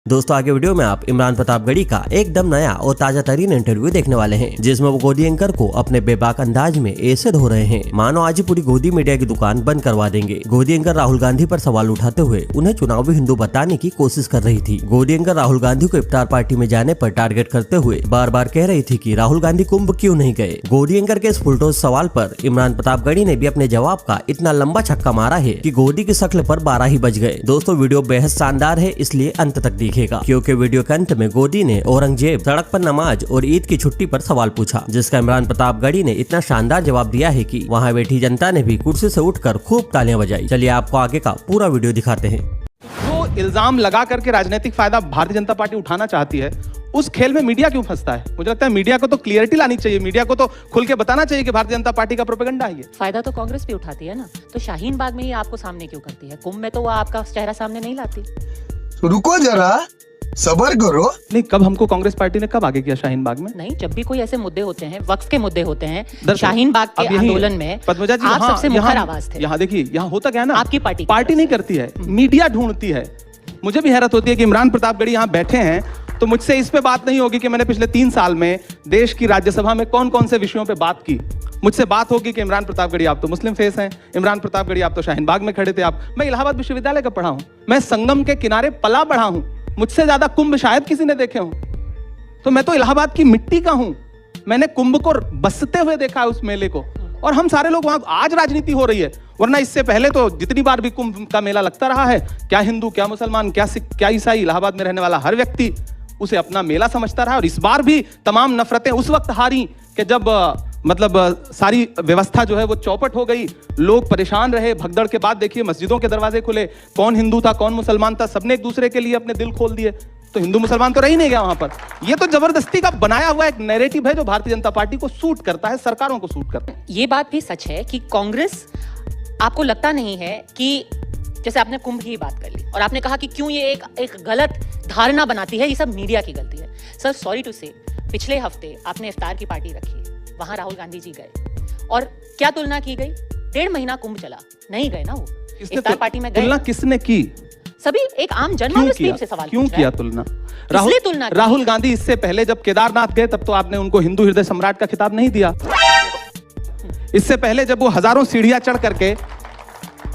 दोस्तों आगे वीडियो में आप इमरान प्रतापगढ़ी का एकदम नया और ताजा तरीन इंटरव्यू देखने वाले हैं, जिसमें वो गोदी एंकर को अपने बेबाक अंदाज में ऐसे धो रहे हैं मानो आज ही पूरी गोदी मीडिया की दुकान बंद करवा देंगे। गोदी एंकर राहुल गांधी पर सवाल उठाते हुए उन्हें चुनावी हिंदू बताने की कोशिश कर रही थी। गोदी एंकर राहुल गांधी को इफ्तार पार्टी में जाने पर टारगेट करते हुए बार बार कह रही थी कि राहुल गांधी कुंभ क्यों नहीं गए। गोदी एंकर के इस फुलटोस सवाल पर इमरान प्रतापगढ़ी ने भी अपने जवाब का इतना लंबा छक्का मारा है कि गोदी की शक्ल पर 12 ही बज गए। दोस्तों वीडियो बेहद शानदार है, इसलिए अंत तक दिखेगा, क्योंकि वीडियो के अंत में गोदी ने औरंगजेब, सड़क पर नमाज और ईद की छुट्टी पर सवाल पूछा, जिसका इमरान प्रतापगढ़ी ने इतना शानदार जवाब दिया है कि वहां बैठी जनता ने भी कुर्सी से उठकर खूब तालियां बजाई। चलिए आपको आगे का पूरा वीडियो दिखाते हैं। जो इल्जाम लगा करके राजनीतिक फायदा भारतीय जनता पार्टी उठाना चाहती है, उस खेल में मीडिया क्यों फंसता है? मुझे लगता है मीडिया को तो क्लियरिटी लानी चाहिए, मीडिया को तो खुल के बताना चाहिए कि भारतीय जनता पार्टी का प्रोपेगेंडा है ये। फायदा तो कांग्रेस भी उठाती है ना, तो शाहीन बाग में ही आपको सामने क्यों करती है? कुंभ में तो वो आपका चेहरा सामने नहीं लाती। तो रुको जरा, सबर करो। नहीं, कब हमको कांग्रेस पार्टी ने कब आगे किया शाहीन बाग में? नहीं, जब भी कोई ऐसे मुद्दे होते हैं, वक्फ के मुद्दे होते हैं, शाहीन बाग के आंदोलन में पद्मजा जी आप सबसे मुखर आवाज थे। यहाँ देखिए, यहाँ होता क्या है ना, आपकी पार्टी नहीं करती है, मीडिया ढूंढती है। मुझे भी हैरत होती है कि इमरान प्रतापगढ़ी यहाँ बैठे हैं तो मुझसे इस पे बात नहीं होगी कि मैंने पिछले 3 साल में देश की राज्यसभा में कौन कौन से विषयों पे बात की। मुझसे बात होगी कि इमरान प्रतापगढ़ी आप तो मुस्लिम फेस हैं, इमरान प्रतापगढ़ी आप तो शाहीन बाग में खड़े थे। मैं इलाहाबाद विश्वविद्यालय का पढ़ा हूं, मैं संगम के किनारे पला बढ़ा हूं, मुझसे ज्यादा कुंभ शायद किसी ने देखे हो। तो मैं तो इलाहाबाद की मिट्टी का हूं, मैंने कुंभ को बसते हुए देखा है, उस मेले को। और हम सारे लोग वहां, आज राजनीति हो रही है, वरना इससे पहले तो जितनी बार भी कुंभ का मेला लगता रहा है, क्या हिंदू, क्या मुसलमान, क्या सिख, क्या ईसाई, इलाहाबाद में रहने वाला हर व्यक्ति उसे अपना मेला समझता रहा। और इस बार भी तमाम नफरतें उस वक्त हारी कि जब सारी व्यवस्था जो है वो चौपट हो गई, लोग परेशान रहे। भगदड़ के बाद देखिए मस्जिदों के दरवाजे खुले, कौन हिंदू था कौन मुसलमान था, सबने एक दूसरे के लिए अपने दिल खोल दिए। तो हिंदू मुसलमान तो रह ही नहीं गया वहां पर। ये तो जबरदस्ती का बनाया हुआ एक नैरेटिव है जो भारतीय जनता पार्टी को सूट करता है, सरकारों को सूट करता है। ये बात भी सच है कि कांग्रेस, आपको लगता नहीं है कि जैसे आपने कुंभ की बात कर ली और आपने कहा कि क्यों ये एक गलत धारणा बनाती है, ये सब मीडिया की गलती है। सर सॉरी टू से, पिछले हफ्ते आपने इफ्तार की पार्टी रखी, वहां राहुल गांधी जी गए और क्या तुलना की गई? 1.5 महीना कुंभ चला, नहीं गए ना वो इफ्तार पार्टी में। तुलना किसने की? सभी एक आम जनमानस से सवाल क्यों किया तुलना? राहुल गांधी इससे पहले जब केदारनाथ गए तब तो आपने उनको हिंदू हृदय सम्राट का खिताब नहीं दिया। इससे पहले जब वो हजारों सीढ़ियां चढ़ करके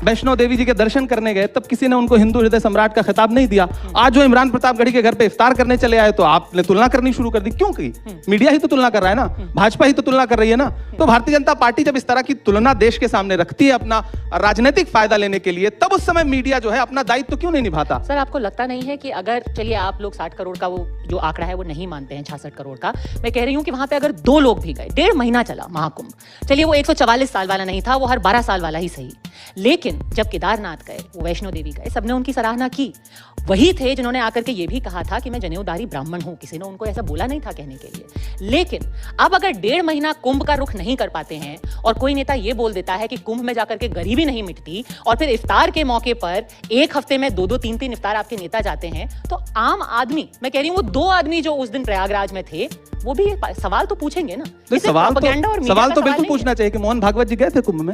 वैष्णो देवी जी के दर्शन करने गए तब किसी ने उनको हिंदू हृदय सम्राट का खिताब नहीं दिया। आज जो इमरान प्रतापगढ़ी के घर पे इफ्तार करने चले आए तो आपने तुलना करनी शुरू कर दी। क्यों की? मीडिया ही तो तुलना कर रहा है ना, भाजपा ही तो तुलना कर रही है ना। तो भारतीय जनता पार्टी जब इस तरह की तुलना देश के सामने रखती है अपना राजनीतिक फायदा लेने के लिए, तब उस समय मीडिया जो है अपना दायित्व क्यों नहीं निभाता? सर आपको लगता नहीं है कि अगर, चलिए आप लोग 60 करोड़ का वो जो आंकड़ा है वो नहीं मानते हैं, 66 करोड़ का, मैं कह रही हूँ कि वहां पे अगर 2 लोग भी गए, 1.5 महीना चला महाकुंभ, चलिए वो 144 साल वाला नहीं था, वो हर 12 साल वाला ही सही, लेकिन जब केदारनाथ गए, वो वैष्णो देवी गए, सबने उनकी सराहना की। वही थे जिन्होंने आकर के ये भी कहा था कि मैं जनेऊधारी ब्राह्मण हूं, किसी ने उनको ऐसा बोला नहीं था कहने के लिए। लेकिन अब अगर 1.5 महीना कुंभ का रुख नहीं कर पाते हैं और कोई नेता ये बोल देता है कि कुंभ में जाकर के गरीबी नहीं मिटती, और फिर इफ्तार के मौके पर एक हफ्ते में 2-2, 3-3 इफ्तार आपके नेता जाते हैं, तो आम आदमी, मैं कह रही हूँ वो 2 आदमी जो उस दिन प्रयागराज में थे, वो भी सवाल तो पूछेंगे ना। सवाल तो बिल्कुल पूछना चाहिए कि मोहन भागवत जी गए थे कुंभ में,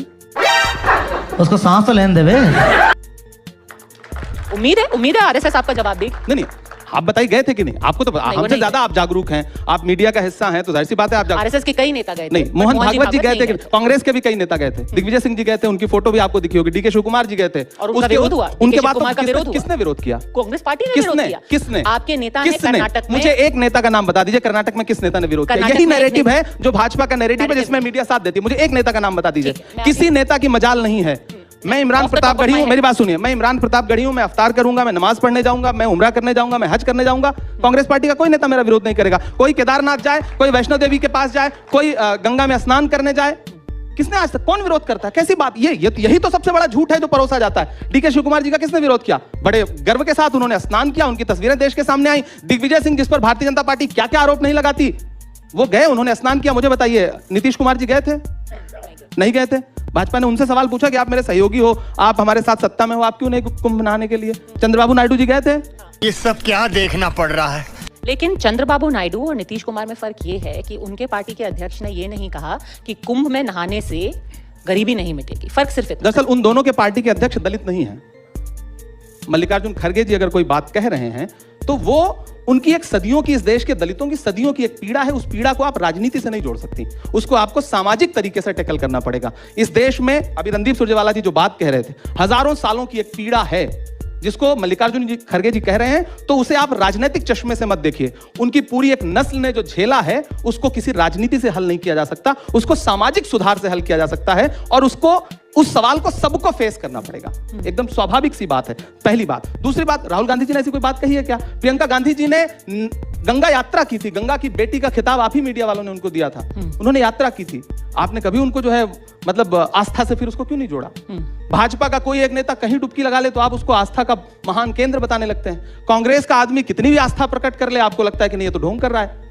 उसको सांस तो लेने देवे। उम्मीद है आरएसएस आपका जवाब देगी। नहीं, आप बताइए गए थे कि नहीं? आपको तो हमसे ज्यादा आप जागरूक हैं, आप मीडिया का हिस्सा हैं, तो जाहिर सी बात है आप आरएसएस के कई नेता गए थे। नहीं, मोहन भागवत जी गए थे, कांग्रेस के भी कई नेता गए थे, दिग्विजय सिंह जी गए थे, उनकी फोटो भी आपको दिखी होगी, डीके शिव कुमार जी गए थे, और उनका विरोध हुआ। उनके बाद किसने विरोध किया? कांग्रेस पार्टी ने विरोध किया। किसने? आपके नेता ने कर्नाटक में। मुझे एक नेता का नाम बता दीजिए, कर्नाटक में किस नेता ने विरोध किया? यही नैरेटिव है जो भाजपा का नैरेटिव है, जिसमें मीडिया साथ देती है। मुझे एक नेता का नाम बता दीजिए, किसी नेता की मजाल नहीं है। मैं इमरान प्रतापगढ़ी हूं, मेरी बात सुनिए, मैं इमरान प्रतापगढ़ी हूं, मैं इफ्तार करूंगा, मैं नमाज पढ़ने जाऊंगा, मैं उम्रा करने जाऊंगा, मैं हज करने जाऊंगा। कांग्रेस पार्टी का कोई नेता मेरा विरोध नहीं करेगा। कोई केदारनाथ जाए, कोई वैष्णो देवी के पास जाए, कोई गंगा में स्नान करने जाए, किसने आज तक, कौन विरोध करता है? कैसी बात? यही तो सबसे बड़ा झूठ है जो परोसा जाता है। डीके शिव कुमार जी का किसने विरोध किया? बड़े गर्व के साथ उन्होंने स्नान किया, उनकी तस्वीरें देश के सामने आई। दिग्विजय सिंह, जिस पर भारतीय जनता पार्टी क्या क्या आरोप नहीं लगाती, वो गए, उन्होंने स्नान किया। मुझे बताइए, नीतीश कुमार जी गए थे? नहीं गए थे। भाजपा ने उनसे सवाल पूछा कि आप मेरे सहयोगी हो, आप हमारे साथ सत्ता में हो, आप क्यों नहीं कुंभ मनाने के लिए? चंद्रबाबू नायडू जी गए थे? ये सब क्या देखना पड़ रहा है? लेकिन चंद्रबाबू नायडू और नीतीश कुमार में फर्क ये है कि उनके पार्टी के अध्यक्ष ने ये नहीं कहा कि कुंभ में नहाने से गरीबी नहीं मिटेगी। फर्क सिर्फ इतना। दरअसल उन दोनों के पार्टी के अध्यक्ष दलित नहीं है। मल्लिकार्जुन खड़गे जी अगर कोई बात कह रहे हैं तो वो उनकी एक सदियों की, इस देश के दलितों की सदियों की एक पीड़ा है। उस पीड़ा को आप राजनीति से नहीं जोड़ सकती, उसको आपको सामाजिक तरीके से टैकल करना पड़ेगा। इस देश में अभी रणदीप सुरजेवाला जी जो बात कह रहे थे, हजारों सालों की एक पीड़ा है जिसको मल्लिकार्जुन जी खड़गे जी कह रहे हैं, तो उसे आप राजनीतिक चश्मे से मत देखिए। उनकी पूरी एक नस्ल ने जो झेला है उसको किसी राजनीति से हल नहीं किया जा सकता, उसको सामाजिक सुधार से हल किया जा सकता है और उसको उस सवाल को सबको फेस करना पड़ेगा। एकदम स्वाभाविक सी बात है, पहली बात। दूसरी बात, राहुल गांधी जी ने ऐसी कोई बात कही है क्या? प्रियंका गांधी जी ने गंगा यात्रा की थी, गंगा की बेटी का खिताब आप ही मीडिया वालों ने उनको दिया था, उन्होंने यात्रा की थी। आपने कभी उनको जो है मतलब आस्था से फिर उसको क्यों नहीं जोड़ा? भाजपा का कोई एक नेता कहीं डुबकी लगा ले तो आप उसको आस्था का महान केंद्र बताने लगते हैं। कांग्रेस का आदमी कितनी भी आस्था प्रकट कर ले, आपको लगता है कि नहीं ये तो ढोंग कर रहा है।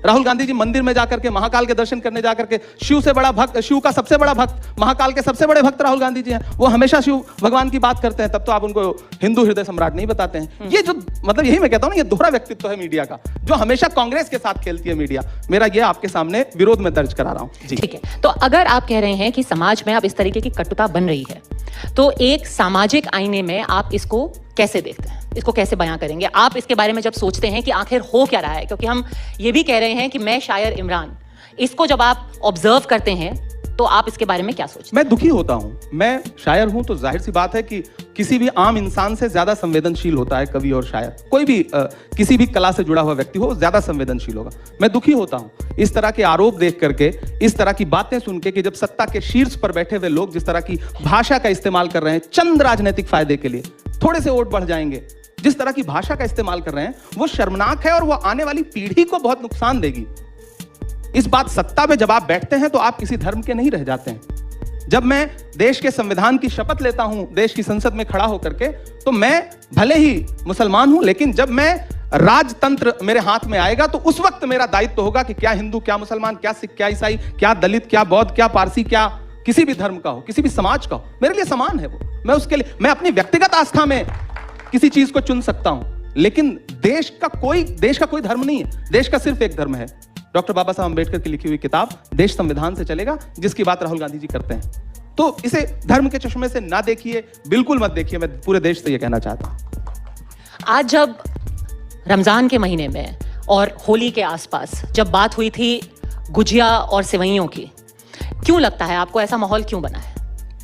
राहुल गांधी जी मंदिर में जाकर के, महाकाल के दर्शन करने जाकर के, शिव से बड़ा भक्त, शिव का सबसे बड़ा भक्त, महाकाल के सबसे बड़े भक्त राहुल गांधी जी हैं। वो हमेशा शिव भगवान की बात करते हैं, तब तो आप उनको हिंदू हृदय सम्राट नहीं बताते हैं। ये जो मतलब यही मैं कहता हूं ना, ये दोहरा व्यक्तित्व है मीडिया का, जो हमेशा कांग्रेस के साथ खेलती है मीडिया। मेरा ये आपके सामने विरोध में दर्ज करा रहा हूं। ठीक है, तो अगर आप कह रहे हैं कि समाज में अब इस तरीके की कटुता बन रही है, तो एक सामाजिक आईने में आप इसको कैसे देखते हैं, इसको कैसे बयां करेंगे? आप इसके बारे में जब सोचते हैं कि आखिर हो क्या रहा है, क्योंकि हम ये भी कह रहे हैं कि मैं शायर इमरान, इसको जब आप ऑब्जर्व करते हैं तो आप इसके बारे में क्या सोचते हैं? मैं दुखी होता हूं। मैं शायर हूं तो जाहिर सी बात है कि किसी भी आम इंसान से ज्यादा संवेदनशील होता है कवि और शायर। कोई भी किसी भी कला से जुड़ा हुआ व्यक्ति हो, ज्यादा संवेदनशील होगा। मैं दुखी होता हूं इस तरह के आरोप देख करके, इस तरह की बातें सुन के कि जब सत्ता के शीर्ष पर बैठे हुए लोग जिस तरह की भाषा का इस्तेमाल कर रहे हैं चंद राजनीतिक फायदे के लिए, थोड़े से वोट बढ़ जाएंगे, जिस तरह की भाषा का इस्तेमाल कर रहे हैं वो शर्मनाक है और वो आने वाली पीढ़ी को बहुत नुकसान देगी। इस बात, सत्ता में जब आप बैठते हैं तो आप किसी धर्म के नहीं रह जाते हैं। जब मैं देश के संविधान की शपथ लेता हूं देश की संसद में खड़ा होकर के, तो मैं भले ही मुसलमान हूं, लेकिन जब मैं राजतंत्र मेरे हाथ में आएगा तो उस वक्त मेरा दायित्व होगा कि क्या हिंदू, क्या मुसलमान, क्या सिख, क्या ईसाई, क्या दलित, क्या बौद्ध, क्या पारसी, क्या किसी भी धर्म का हो, किसी भी समाज का हो, मेरे लिए समान है वो। मैं उसके लिए, मैं अपनी व्यक्तिगत आस्था में किसी चीज को चुन सकता हूं, लेकिन देश का कोई धर्म नहीं है। देश का सिर्फ एक धर्म है, डॉक्टर बाबा साहब अंबेडकर की लिखी हुई किताब देश संविधान से चलेगा, जिसकी बात राहुल गांधी जी करते हैं। तो इसे धर्म के चश्मे से ना देखिए, बिल्कुल मत देखिए। मैं पूरे देश से यह कहना चाहता हूं। आज जब रमजान के महीने में और होली के आसपास जब बात हुई थी गुजिया और सेवइयों की, क्यों लगता है आपको ऐसा माहौल क्यों बना है?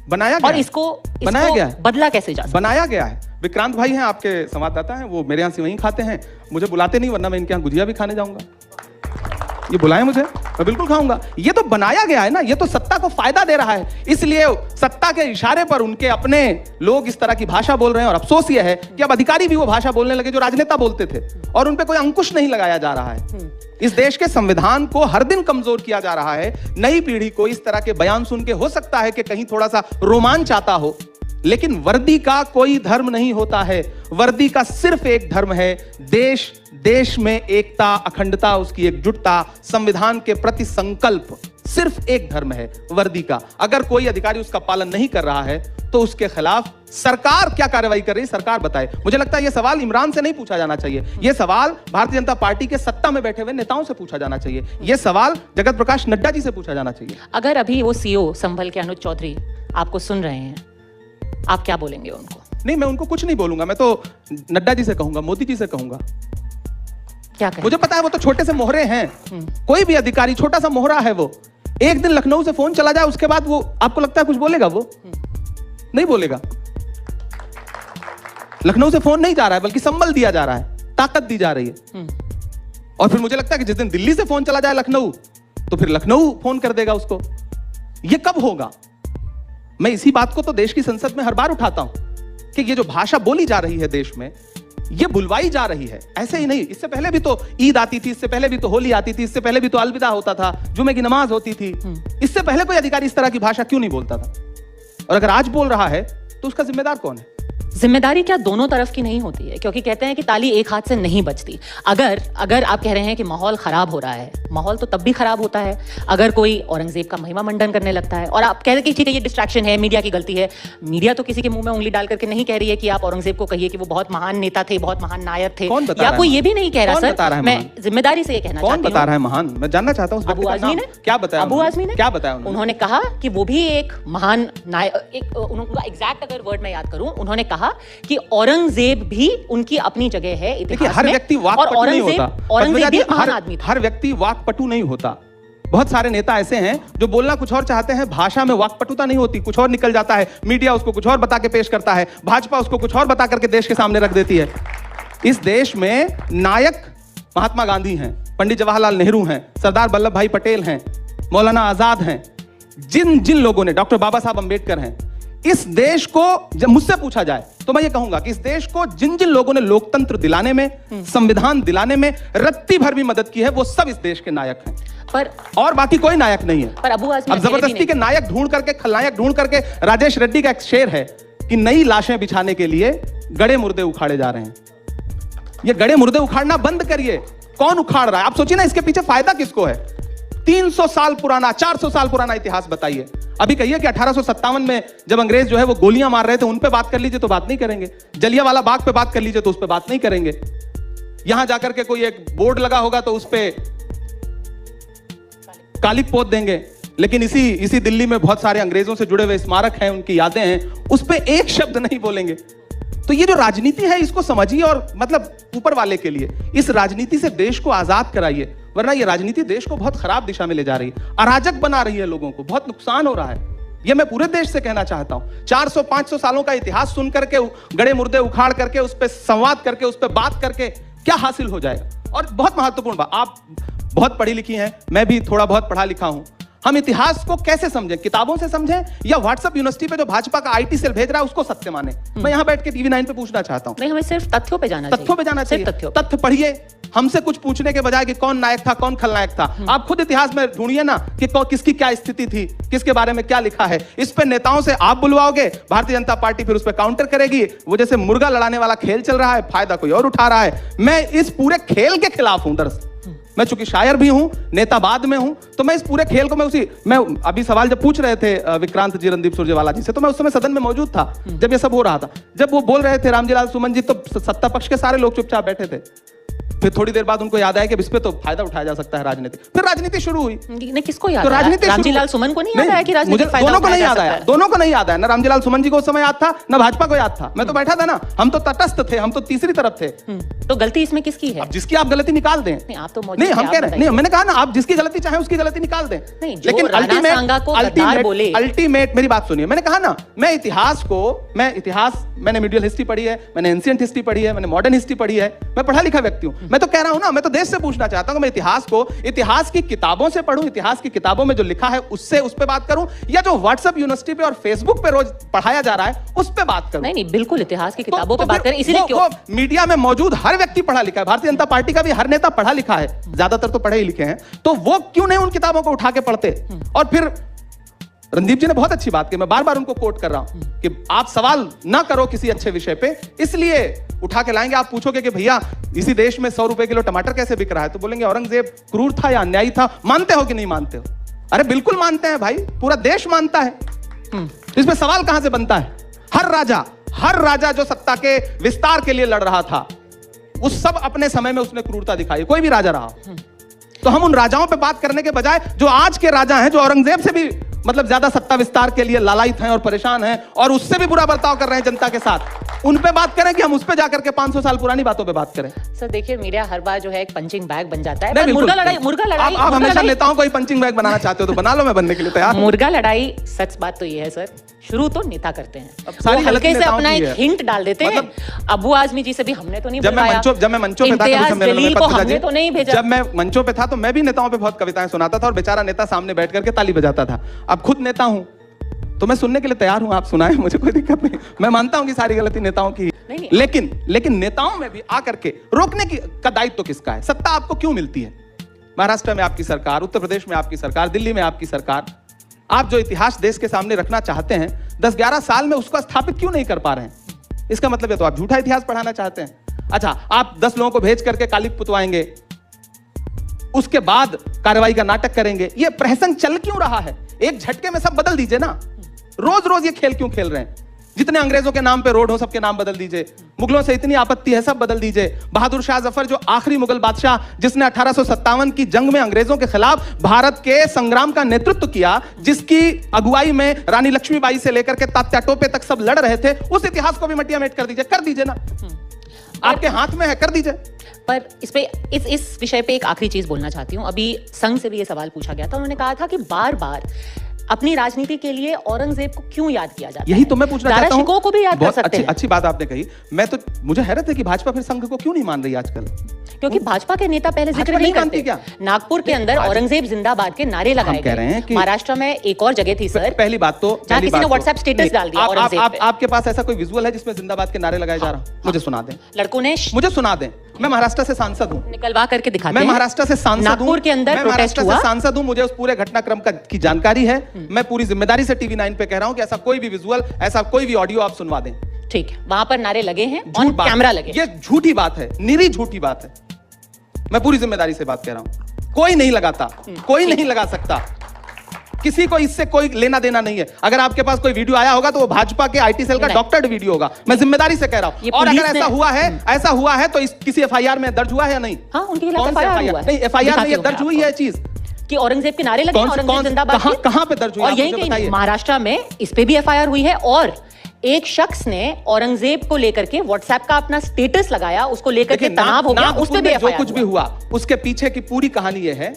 बनाया गया, और इसको बनाया गया है, बदला कैसे जा सकता? बनाया गया है। विक्रांत भाई हैं आपके संवाददाता हैं, वो मेरे यहाँ सेवई खाते हैं, मुझे बुलाते नहीं, वरना मैं इनके यहाँ गुजिया भी खाने जाऊंगा। ये बुलाएं मुझे, मैं बिल्कुल खाऊंगा। ये तो बनाया गया है ना, ये तो सत्ता को फायदा दे रहा है, इसलिए सत्ता के इशारे पर उनके अपने लोग इस तरह की भाषा बोल रहे हैं। और अफसोस यह है कि अब अधिकारी भी वो भाषा बोलने लगे जो राजनेता बोलते थे, और उन पे कोई अंकुश नहीं लगाया जा रहा है। इस देश के संविधान को हर दिन कमजोर किया जा रहा है। नई पीढ़ी को इस तरह के बयान सुन के हो सकता है कि कहीं थोड़ा सा रोमांच आता हो, लेकिन वर्दी का कोई धर्म नहीं होता है। वर्दी का सिर्फ एक धर्म है, देश में एकता, अखंडता, उसकी एकजुटता, संविधान के प्रति संकल्प, सिर्फ एक धर्म है वर्दी का। अगर कोई अधिकारी उसका पालन नहीं कर रहा है तो उसके खिलाफ सरकार क्या कार्रवाई कर रही है, सरकार बताए। मुझे लगता है यह सवाल इमरान से नहीं पूछा जाना चाहिए, यह सवाल भारतीय जनता पार्टी के सत्ता में बैठे हुए नेताओं से पूछा जाना चाहिए, यह सवाल जगत प्रकाश नड्डा जी से पूछा जाना चाहिए। अगर अभी वो सीओ संभल के अनुज चौधरी आपको सुन रहे हैं, आप क्या बोलेंगे उनको? नहीं, मैं उनको कुछ नहीं बोलूंगा, मैं तो नड्डा जी से कहूंगा, मोदी जी से कहूंगा। क्या कहें? मुझे पता है वो तो छोटे से मोहरे हैं, कोई भी अधिकारी छोटा सा मोहरा है। वो एक दिन लखनऊ से फोन चला जाए, उसके बाद वो आपको लगता है कुछ बोलेगा? वो नहीं बोलेगा। लखनऊ से फोन नहीं जा रहा है, बल्कि संबल दिया जा रहा है, ताकत दी जा रही है। और फिर मुझे लगता है कि जिस दिन दिल्ली से फोन चला जाए लखनऊ, तो फिर लखनऊ फोन कर देगा उसको। ये कब होगा? मैं इसी बात को तो देश की संसद में हर बार उठाता हूं कि ये जो भाषा बोली जा रही है देश में, ये बुलवाई जा रही है। ऐसे ही नहीं, इससे पहले भी तो ईद आती थी, इससे पहले भी तो होली आती थी, इससे पहले भी तो अलविदा होता था, जुमे की नमाज होती थी। इससे पहले कोई अधिकारी इस तरह की भाषा क्यों नहीं बोलता था? और अगर आज बोल रहा है तो उसका जिम्मेदार कौन है? जिम्मेदारी क्या दोनों तरफ की नहीं होती है? क्योंकि कहते हैं कि ताली एक हाथ से नहीं बजती। अगर आप कह रहे हैं कि माहौल खराब हो रहा है, माहौल तो तब भी खराब होता है अगर कोई औरंगजेब का महिमा मंडन करने लगता है। और आप कह रहे हैं कि ठीक है ये डिस्ट्रैक्शन है, मीडिया की गलती है। मीडिया तो किसी के मुंह में उंगली डाल करके नहीं कह रही है कि आप औरंगजेब को कहिए कि वो बहुत महान नेता थे, बहुत महान नायक थे, या कोई ये भी नहीं कह रहा। सर मैं जिम्मेदारी से ये कहना चाहती हूँ। कौन बता रहा है महान? मैं जानना चाहता हूँ। अबू आजमी ने क्या बताया? अबू आजमी ने क्या बताया? उन्होंने कहा कि वो भी एक महान नायक, उनका एग्जैक्ट अगर वर्ड मैं याद करूं, उन्होंने कहा कि औरंगजेब भी उनकी अपनी जगह है इतिहास हर में। व्यक्ति वाकपटु नहीं होता। औरंगजेब भी महान आदमी था। हर व्यक्ति वाकपटु नहीं होता। बहुत सारे नेता ऐसे हैं जो बोलना कुछ और चाहते हैं, भाषा में वाकपटुता नहीं होती, कुछ और निकल जाता है। मीडिया उसको कुछ और बता के पेश करता है, भाजपा उसको कुछ और बता करके देश के सामने रख देती है। इस देश में नायक महात्मा गांधी हैं, पंडित जवाहरलाल नेहरू हैं, सरदार वल्लभ भाई पटेल हैं, मौलाना आजाद हैं, जिन लोगों ने, डॉक्टर बाबा साहब अंबेडकर हैं। इस देश को जब मुझसे पूछा जाए तो मैं ये कहूंगा कि इस देश को जिन लोगों ने लोकतंत्र दिलाने में, संविधान दिलाने में रत्ती भर भी मदद की है, वो सब इस देश के नायक हैं। पर और बाकी कोई नायक नहीं है। पर अबू आजमी अब जबरदस्ती के नायक ढूंढ करके, खलनायक ढूंढ करके, राजेश रेड्डी का एक शेर है कि नई लाशें बिछाने के लिए गड़े मुर्दे उखाड़े जा रहे हैं। ये गड़े मुर्दे उखाड़ना बंद करिए। कौन उखाड़ रहा है? आप सोचिए ना, इसके पीछे फायदा किसको है? 300 साल पुराना, 400 साल पुराना इतिहास बताइए। अभी कहिए कि 1857 में जब अंग्रेज जो है वो गोलियां मार रहे थे, उन पे बात कर लीजिए तो बात नहीं करेंगे। जलियांवाला बाग पे बात कर लीजिए तो उस पे बात नहीं करेंगे। यहां जाकर के कोई एक बोर्ड लगा होगा तो उस पे कालिक पोत देंगे। लेकिन इसी दिल्ली में बहुत सारे अंग्रेजों से जुड़े हुए स्मारक हैं, उनकी यादें हैं, उस पे एक शब्द नहीं बोलेंगे। तो ये जो राजनीति है इसको समझिए, और मतलब ऊपर वाले के लिए इस राजनीति से देश को आजाद कराइए, वरना ये राजनीति देश को बहुत खराब दिशा में ले जा रही है, अराजक बना रही है, लोगों को बहुत नुकसान हो रहा है। ये मैं पूरे देश से कहना चाहता हूं। 400-500 सालों का इतिहास सुन करके, गड़े मुर्दे उखाड़ करके, उस पर संवाद करके, उस पर बात करके क्या हासिल हो जाएगा? और बहुत महत्वपूर्ण बात, आप बहुत पढ़ी लिखी हैं, मैं भी थोड़ा बहुत पढ़ा लिखा हूं। हम इतिहास को कैसे समझें? किताबों से समझें या व्हाट्सएप यूनिवर्सिटी पे जो भाजपा का आईटी सेल भेज रहा है उसको सत्य माने? मैं यहां बैठ के टीवी 9 पे पूछना चाहता हूं। नहीं, हमें सिर्फ तथ्यों पे जाना चाहिए। तथ्यों पे जाना चाहिए। तथ्य पढ़िए, हमसे कुछ पूछने के बजाय कि कौन नायक था, कौन खलनायक था। आप खुद इतिहास में ढूंढिए ना कि किसकी क्या स्थिति थी, किसके बारे में क्या लिखा है। इस पे नेताओं से आप बुलवाओगे, भारतीय जनता पार्टी फिर उस पर काउंटर करेगी। वो जैसे मुर्गा लड़ाने वाला खेल चल रहा है, फायदा कोई और उठा रहा है। मैं इस पूरे खेल के खिलाफ हूं। दरअसल मैं चूंकि शायर भी हूं, नेता बाद में हूं, तो मैं इस पूरे खेल को मैं अभी सवाल जब पूछ रहे थे विक्रांत जी, रणदीप सुरजेवाला जी से, तो मैं उस समय सदन में मौजूद था जब ये सब हो रहा था। जब वो बोल रहे थे रामजीलाल सुमन जी, तो सत्ता पक्ष के सारे लोग चुपचाप बैठे थे। फिर थोड़ी देर बाद उनको याद आया कि इस पे तो फायदा उठाया जा सकता है राजनीति। फिर राजनीति शुरू हुई। नहीं, किसको याद? तो राजनीति रामजीलाल सुमन को नहीं याद आया कि राजनीति फायदा दोनों को नहीं याद उठाया आया। दोनों को नहीं याद आया। ना रामजीलाल सुमन जी को उस समय याद था, ना भाजपा को याद था। मैं तो बैठा था ना, हम तो तटस्थ थे, हम तो तीसरी तरफ थे। तो गलती इसमें किसकी है? अब जिसकी आप गलती निकाल दें। नहीं, आप तो मौजूद नहीं, थे, हम आप कह रहे हैं, नहीं, मैंने कहा ना, आप जिसकी गलती चाहे उसकी गलती निकाल दें। नहीं, लेकिन अल्टीमेट मेरी बात सुनिए। मैंने कहा ना, मैंने मीडियल हिस्ट्री पढ़ी है, मैंने एंशिएंट हिस्ट्री पढ़ी है, मैंने मॉडर्न हिस्ट्री पढ़ी है, मैं पढ़ा लिखा व्यक्ति हूं। मैं तो कह रहा हूं ना, मैं तो देश से पूछना चाहता हूं, मैं इतिहास की किताबों से पढ़ूं, इतिहास की किताबों में जो लिखा है उससे, उस पे बात करूं, या जो व्हाट्सएप यूनिवर्सिटी पे और फेसबुक पे रोज पढ़ाया जा रहा है उस पे बात करूं। नहीं, बिल्कुल इतिहास की किताबों पे बात करें। इसीलिए क्यों मीडिया में मौजूद हर व्यक्ति पढ़ा लिखा है, भारतीय जनता पार्टी का भी हर नेता पढ़ा लिखा है, ज्यादातर तो पढ़े ही लिखे हैं, तो वो क्यों नहीं उन किताबों को उठा के पढ़ते? और फिर रणदीप जी ने बहुत अच्छी बात की, मैं बार बार उनको कोट कर रहा हूं कि आप सवाल ना करो किसी अच्छे विषय पे, इसलिए उठा के लाएंगे। आप पूछोगे कि भैया इसी देश में 100 रुपए किलो टमाटर कैसे बिक रहा है, तो बोलेंगे औरंगजेब क्रूर था या अन्यायी था। मानते हो कि नहीं मानते हो? अरे बिल्कुल मानते हैं भाई, पूरा देश मानता है। इसमें सवाल कहां से बनता है? हर राजा जो सत्ता के विस्तार के लिए लड़ रहा था, उस सब अपने समय में उसने क्रूरता दिखाई, कोई भी राजा रहा। तो हम उन राजाओं पे बात करने के बजाय जो आज के राजा हैं, जो औरंगजेब से भी मतलब ज्यादा सत्ता विस्तार के लिए लालायित हैं और परेशान हैं और उससे भी बुरा बर्ताव कर रहे हैं जनता के साथ, उन पे बात करें कि हम उस पे जाकर के 500 साल पुरानी बातों पे बात करें? सर देखिए, मीडिया हर बार जो है एक पंचिंग बैग बन जाता है। मुर्गा लड़ाई आप हमेशा नेताओं को ही पंचिंग बैग बनाना चाहते हो, तो बना लो, मैं बनने के लिए तैयार। मुर्गा लड़ाई, सच बात तो ये है सर, शुरू तो नेता करते हैं, अब सारी हल्के से अपना एक हिंट डाल देते हैं। अबू आजमी जी से भी हमने तो नहीं बुलवाया। जब मैं मंचों पे था, हमने तो नहीं भेजा। जब मैं मंचों पे था तो मैं भी नेताओं पे बहुत कविताएं सुनाता था और बेचारा नेता सामने बैठ करके ताली बजाता था। अब खुद नेता हूं तो मैं सुनने के लिए तैयार हूं, आप सुनाएं, मुझे कोई दिक्कत नहीं। मैं मानता हूं कि सारी गलती नेताओं की, लेकिन नेताओं में भी आकर के रोकने का दायित्व किसका है? सत्ता आपको क्यों मिलती है? महाराष्ट्र में आपकी सरकार, उत्तर प्रदेश में आपकी सरकार, दिल्ली में आपकी सरकार। आप जो इतिहास देश के सामने रखना चाहते हैं 10-11 साल में उसको स्थापित क्यों नहीं कर पा रहे हैं? इसका मतलब है तो आप झूठा इतिहास पढ़ाना चाहते हैं। अच्छा, आप 10 लोगों को भेज करके काली पुतवाएंगे, उसके बाद कार्रवाई का नाटक करेंगे। ये प्रहसन चल क्यों रहा है? एक झटके में सब बदल दीजिए ना। रोज रोज ये खेल क्यों खेल रहे हैं? जितने अंग्रेजों के नाम पे रोड हो सबके नाम बदल दीजिए। मुगलों से इतनी आपत्ति है, सब बदल दीजिए। बहादुर शाह जफर जो आखिरी मुगल बादशाह जिसने 1857 की जंग में अंग्रेजों के खिलाफ भारत के संग्राम का नेतृत्व किया, जिसकी अगुवाई में रानी लक्ष्मीबाई से लेकर के तात्या टोपे तक सब लड़ रहे थे, उस इतिहास को भी मटियामेट कर दीजिए ना। आपके हाथ में है, कर दीजिए। पर इस विषय पे एक आखिरी चीज बोलना चाहती हूँ। अभी संघ से भी ये सवाल पूछा गया था, उन्होंने कहा था कि बार बार अपनी राजनीति के लिए औरंगजेब को क्यों याद किया जाता है? यही तो मैं पूछना चाहता हूं। को भी याद कर सकते हैं। अच्छी बात आपने कही। मुझे हैरत है कि भाजपा फिर संघ को क्यों नहीं मान रही आजकल? क्योंकि भाजपा के नेता पहले जिक्र नहीं करते क्या? नागपुर के अंदर औरंगजेब जिंदाबाद के नारे लगाए गए। महाराष्ट्र में एक और जगह थी सर, पहली बात तो जहां किसी ने व्हाट्सएप स्टेटस डाल दिया औरंगजेब पे। आपके पास ऐसा कोई विजुअल है जिसमें जिंदाबाद के नारे लगाए जा रहा हूं? मुझे सुना दें। लड़कों ने मुझे सुना दें। मैं महाराष्ट्र से सांसद हूं, निकलवा करके दिखाते हैं। मैं महाराष्ट्र से सांसद हूं, नागपुर के अंदर प्रोटेस्ट हुआ। सांसद हूं, मुझे उस पूरे घटनाक्रम की जानकारी है। मैं पूरी जिम्मेदारी से टीवी 9 पे कह रहा हूं कि ऐसा कोई भी विजुअल, ऐसा कोई भी ऑडियो आप सुनवा दें। ठीक है, वहां पर नारे लगे हैं, ऑन कैमरा लगे। ये झूठी बात है, निरी झूठी बात है। मैं पूरी जिम्मेदारी से बात कह रहा हूं। कोई नहीं लगाता, कोई नहीं लगा सकता। किसी को इससे कोई लेना देना नहीं है। अगर आपके पास कोई वीडियो आया होगा तो वो भाजपा के आईटी सेल का डॉक्टर्ड वीडियो होगा। मैं जिम्मेदारी से कह रहा हूं। और अगर ऐसा हुआ है तो किसी एफआईआर में दर्ज हुआ है या नहीं? हाँ, उनके खिलाफ एफआईआर नहीं, एफआईआर में ये दर्ज हुई है चीज कि औरंगजेब के नारे लगे, औरंगजेब जिंदाबाद। कहां पे दर्ज हुई? और यही महाराष्ट्र में इस पे भी एफआईआर हुई है। और एक शख्स ने औरंगजेब को लेकर के व्हाट्सएप का अपना स्टेटस लगाया, उसको लेकर के तनाव हो गया, उस पे भी जो कुछ भी हुआ उसके पीछे की पूरी कहानी ये है,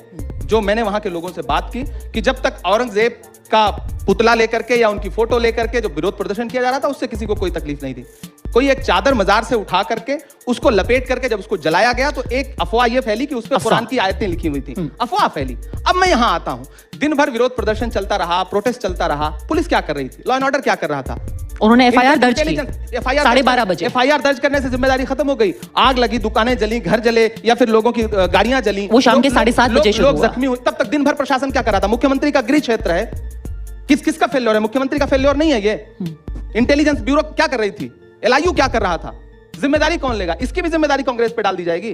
जो मैंने वहां के लोगों से बात की, कि जब तक औरंगजेब का पुतला लेकर के या उनकी फोटो लेकर के जो विरोध प्रदर्शन किया जा रहा था, उससे किसी को कोई तकलीफ नहीं थी। कोई एक चादर मजार से उठा करके उसको लपेट करके जब उसको जलाया गया तो एक अफवाह यह फैली कि उस पर कुरान की आयतें लिखी हुई थी। अफवाह फैली। अब मैं यहां आता हूं, दिन भर विरोध प्रदर्शन चलता रहा, प्रोटेस्ट चलता रहा, पुलिस क्या कर रही थी? लॉ एंड ऑर्डर क्या कर रहा था? उन्होंने एफआईआर दर्ज की 12:30 बजे। एफआईआर दर्ज करने से जिम्मेदारी खत्म हो गई। आग लगी, दुकानें जली, घर जले, या फिर लोगों की गाड़ियां जली, वो शाम के 7:30 बजे लोग जख्मी हुए। तब तक दिन भर प्रशासन क्या कर रहा था? मुख्यमंत्री का गृह क्षेत्र है, किसका फेल्योर है? मुख्यमंत्री का फेल्योर नहीं है ये। इंटेलिजेंस ब्यूरो क्या कर रही थी? एलआईयू क्या कर रहा था? जिम्मेदारी कौन लेगा? इसकी भी जिम्मेदारी कांग्रेस पे डाल दी जाएगी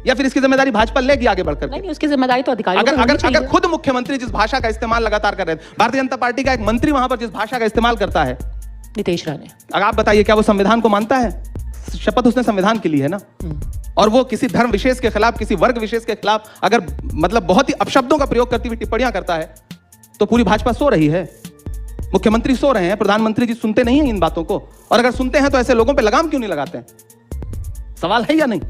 या फिर इसकी जिम्मेदारी भाजपा लेगी आगे बढ़कर? नहीं, उसकी जिम्मेदारी तो अधिकारियों को होनी चाहिए। अगर खुद मुख्यमंत्री जिस भाषा का इस्तेमाल लगातार कर रहे हैं, भारतीय जनता पार्टी का एक मंत्री वहां पर जिस भाषा का इस्तेमाल करता है, नीतीश राणे, अगर आप बताइए क्या वो संविधान को मानता है? शपथ उसने संविधान की ली है ना। और वो किसी धर्म विशेष के खिलाफ, किसी वर्ग विशेष के खिलाफ अगर मतलब बहुत ही अपशब्दों का प्रयोग करती हुई टिप्पणियां करता है तो पूरी भाजपा सो रही है, मुख्यमंत्री सो रहे हैं, प्रधानमंत्री जी सुनते नहीं हैं इन बातों को। और अगर सुनते हैं तो ऐसे लोगों पे लगाम क्यों नहीं लगाते हैं? सवाल है या नहीं?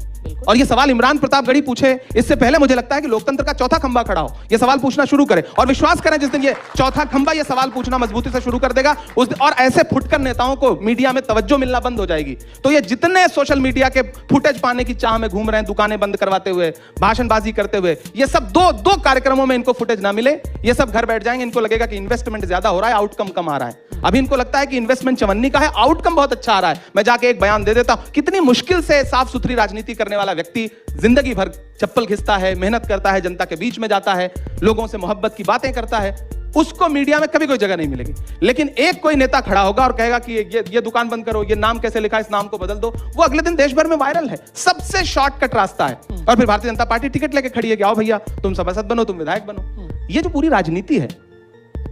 और ये सवाल इमरान प्रतापगढ़ी पूछे इससे पहले मुझे लगता है कि लोकतंत्र का चौथा खंबा खड़ा हो, ये सवाल पूछना शुरू करे। और विश्वास करें, जिस दिन ये चौथा खंबा ये सवाल पूछना मजबूती से शुरू कर देगा उस और ऐसे फुटकर नेताओं को मीडिया में तवज्जो मिलना बंद हो जाएगी। तो ये जितने सोशल मीडिया के फुटेज पाने की चाह में घूम रहे हैं, दुकानें बंद करवाते हुए, भाषणबाजी करते हुए, ये सब दो कार्यक्रमों में इनको फुटेज ना मिले, ये सब घर बैठ जाएंगे। इनको लगेगा कि इन्वेस्टमेंट ज्यादा हो रहा है, आउटकम कम आ रहा है। अभी इनको लगता है कि इन्वेस्टमेंट चवन्नी का है, आउटकम बहुत अच्छा आ रहा है। मैं जाके एक बयान दे देता हूं। कितनी मुश्किल से साफ सुथरी राजनीति करने वाला व्यक्ति जिंदगी भर चप्पल घिसता है, मेहनत करता है, जनता के बीच में जाता है, लोगों से मोहब्बत की बातें करता है, उसको मीडिया में कभी कोई जगह नहीं मिलेगी। लेकिन एक कोई नेता खड़ा होगा और कहेगा कि ये दुकान बंद करो, ये नाम कैसे लिखा है, इस नाम को बदल दो, वो अगले दिन देश भर में वायरल है। सबसे शॉर्टकट रास्ता है। और फिर भारतीय जनता पार्टी टिकट लेके खड़ी है कि आओ भैया, तुम सभासद बनो, तुम विधायक बनो। ये जो पूरी राजनीति है,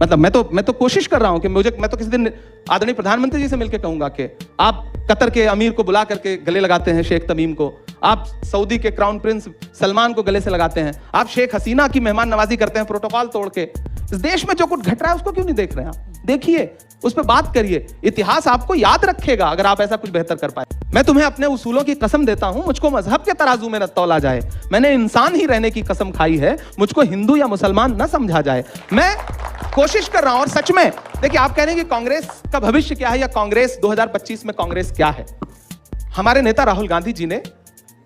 मतलब मैं तो कोशिश कर रहा हूं कि मैं तो किसी दिन आदरणीय प्रधानमंत्री जी से मिलकर कहूंगा कि आप कतर के अमीर को बुला करके गले लगाते हैं, शेख तमीम को, आप सऊदी के क्राउन प्रिंस सलमान को गले से लगाते हैं, आप शेख हसीना की मेहमान नवाजी करते हैं प्रोटोकॉल तोड़ के। इस देश में जो कुछ घट रहा है उसको क्यों नहीं देख रहे हैं आप? देखिए, उस पर बात करिए। इतिहास आपको याद रखेगा अगर आप ऐसा कुछ बेहतर कर पाए। मैं तुम्हें अपने उसूलों की कसम देता हूं, मुझको मजहब के तराजू में न तौला जाए। मैंने इंसान ही रहने की कसम खाई है, मुझको हिंदू या मुसलमान न समझा जाए। मैं कोशिश कर रहा हूं। और सच में देखिए, आप कह रहे हैं कि कांग्रेस का भविष्य क्या है या कांग्रेस 2025 में कांग्रेस क्या है। हमारे नेता राहुल गांधी जी ने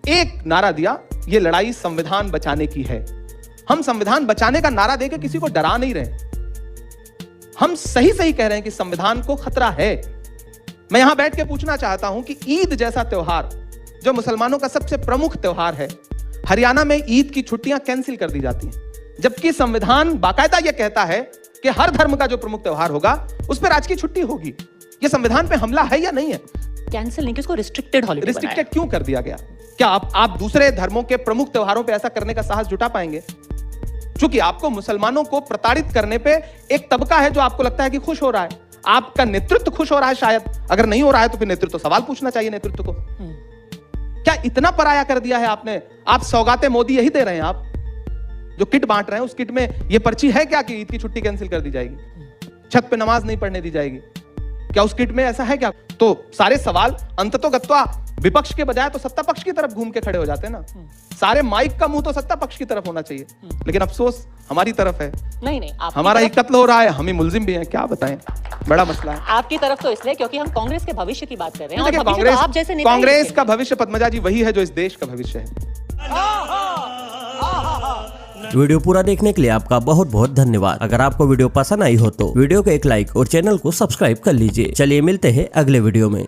एक नारा दिया, ये लड़ाई संविधान बचाने की है। हम संविधान बचाने का नारा देकर किसी को डरा नहीं रहे, हम सही कह रहे हैं कि संविधान को खतरा है। मैं यहां बैठ के पूछना चाहता हूं कि ईद जैसा त्योहार, जो मुसलमानों का सबसे प्रमुख त्योहार है, हरियाणा में ईद की छुट्टियां कैंसिल कर दी जाती हैं, जबकि संविधान बाकायदा यह कहता है कि हर धर्म का जो प्रमुख त्योहार होगा उस पर आज की छुट्टी होगी। यह संविधान पे हमला है या नहीं है? कैंसिल नहीं, किसको रिस्ट्रिक्टेड हॉलिडे बनाया। रिस्ट्रिक्टेड क्यों कर दिया गया? क्या आप दूसरे धर्मों के प्रमुख त्योहारों पे ऐसा करने का साहस जुटा पाएंगे? क्योंकि आपको मुसलमानों को प्रताड़ित करने पे एक तबका है जो आपको लगता है कि खुश हो रहा है। आपका नेतृत्व खुश हो रहा है शायद। अगर नहीं हो रहा है तो फिर नेतृत्व सवाल पूछना चाहिए नेतृत्व को। क्या इतना पराया कर दिया है आपने? आप सौगातें मोदी यही दे रहे हैं। आप जो किट बांट रहे हैं उस किट में ये पर्ची है क्या कि ईद की छुट्टी कैंसिल कर दी जाएगी, छत पे नमाज नहीं पढ़ने दी जाएगी? क्या उस किट में ऐसा है क्या? तो सारे सवाल अंततोगत्वा विपक्ष के बजाय तो सत्ता पक्ष की तरफ घूम के खड़े हो जाते हैं ना। सारे माइक का मुंह तो सत्ता पक्ष की तरफ होना चाहिए, लेकिन अफसोस हमारी तरफ है। नहीं, हमारा ही कत्ल हो रहा है, हम ही मुल्जिम भी हैं। क्या बताएं, बड़ा मसला है। आपकी तरफ तो इसलिए क्योंकि हम कांग्रेस के भविष्य की बात कर रहे हैं और देखिए, भविष्य तो आप जैसे नेता ही कांग्रेस देखेंगे। का भविष्य पद्मजा जी वही है जो इस देश का भविष्य है। वीडियो पूरा देखने के लिए आपका बहुत बहुत धन्यवाद। अगर आपको वीडियो पसंद आई हो तो वीडियो को एक लाइक और चैनल को सब्सक्राइब कर लीजिए। चलिए मिलते हैं अगले वीडियो में।